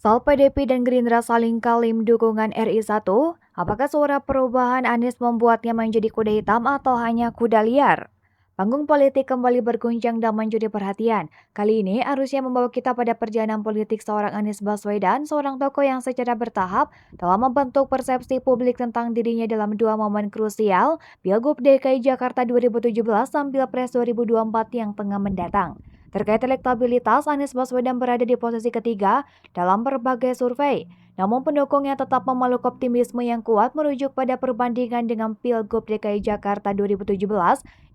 Soal PDP dan Gerindra saling klaim dukungan RI1, apakah suara perubahan Anies membuatnya menjadi kuda hitam atau hanya kuda liar? Panggung politik kembali berguncang dan mencuri perhatian. Kali ini arusnya membawa kita pada perjalanan politik seorang Anies Baswedan, seorang tokoh yang secara bertahap telah membentuk persepsi publik tentang dirinya dalam dua momen krusial, Pilgub DKI Jakarta 2017 dan Pilpres 2024 yang tengah mendatang. Terkait elektabilitas, Anies Baswedan berada di posisi ketiga dalam berbagai survei. Namun pendukungnya tetap memeluk optimisme yang kuat merujuk pada perbandingan dengan Pilgub DKI Jakarta 2017,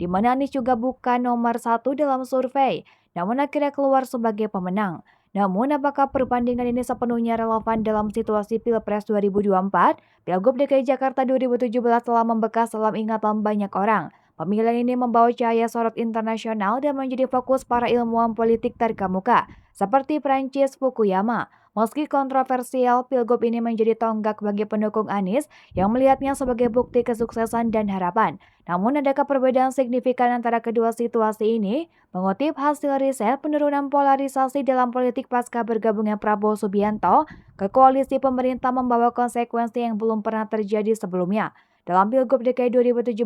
di mana Anies juga bukan nomor satu dalam survei, namun akhirnya keluar sebagai pemenang. Namun, apakah perbandingan ini sepenuhnya relevan dalam situasi Pilpres 2024? Pilgub DKI Jakarta 2017 telah membekas dalam ingatan banyak orang. Pemilihan ini membawa cahaya sorot internasional dan menjadi fokus para ilmuwan politik terkemuka, seperti Francis Fukuyama. Meski kontroversial, Pilgub ini menjadi tonggak bagi pendukung Anies yang melihatnya sebagai bukti kesuksesan dan harapan. Namun, adakah perbedaan signifikan antara kedua situasi ini? Mengutip hasil riset, penurunan polarisasi dalam politik pasca bergabungnya Prabowo Subianto ke koalisi pemerintah membawa konsekuensi yang belum pernah terjadi sebelumnya. Dalam Pilgub DKI 2017,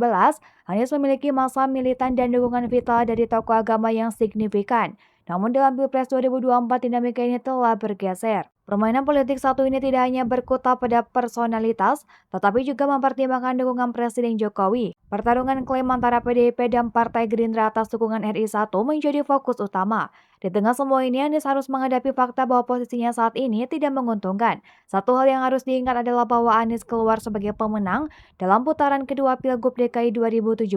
Anies memiliki massa militan dan dukungan vital dari tokoh agama yang signifikan. Namun dalam Pilpres 2024 dinamika ini telah bergeser. Permainan politik satu ini tidak hanya berkutat pada personalitas, tetapi juga mempertimbangkan dukungan Presiden Jokowi. Pertarungan klaim antara PDIP dan Partai Gerindra atas dukungan RI1 menjadi fokus utama. Di tengah semua ini, Anies harus menghadapi fakta bahwa posisinya saat ini tidak menguntungkan. Satu hal yang harus diingat adalah bahwa Anies keluar sebagai pemenang dalam putaran kedua Pilgub DKI 2017.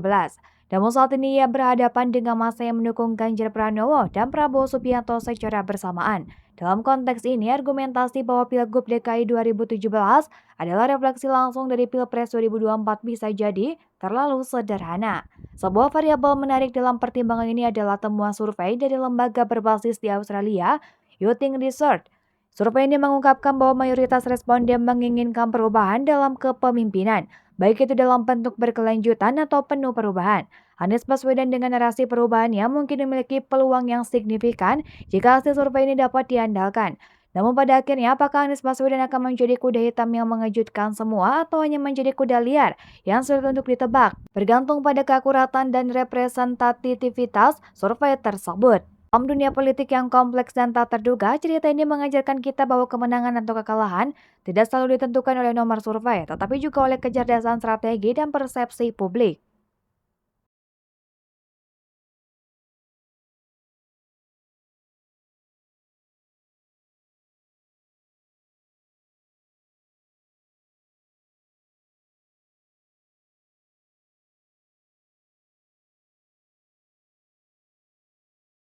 Namun saat ini ia berhadapan dengan massa yang mendukung Ganjar Pranowo dan Prabowo Subianto secara bersamaan. Dalam konteks ini, argumentasi bahwa Pilgub DKI 2017 adalah refleksi langsung dari Pilpres 2024 bisa jadi terlalu sederhana. Sebuah variabel menarik dalam pertimbangan ini adalah temuan survei dari lembaga berbasis di Australia, Youthing Research. Survei ini mengungkapkan bahwa mayoritas responden menginginkan perubahan dalam kepemimpinan, baik itu dalam bentuk berkelanjutan atau penuh perubahan. Anies Baswedan dengan narasi perubahannya mungkin memiliki peluang yang signifikan jika hasil survei ini dapat diandalkan. Namun pada akhirnya, apakah Anies Baswedan akan menjadi kuda hitam yang mengejutkan semua atau hanya menjadi kuda liar yang sulit untuk ditebak? Bergantung pada keakuratan dan representativitas survei tersebut. Dalam dunia politik yang kompleks dan tak terduga, cerita ini mengajarkan kita bahwa kemenangan atau kekalahan tidak selalu ditentukan oleh nomor survei, tetapi juga oleh kecerdasan strategi dan persepsi publik.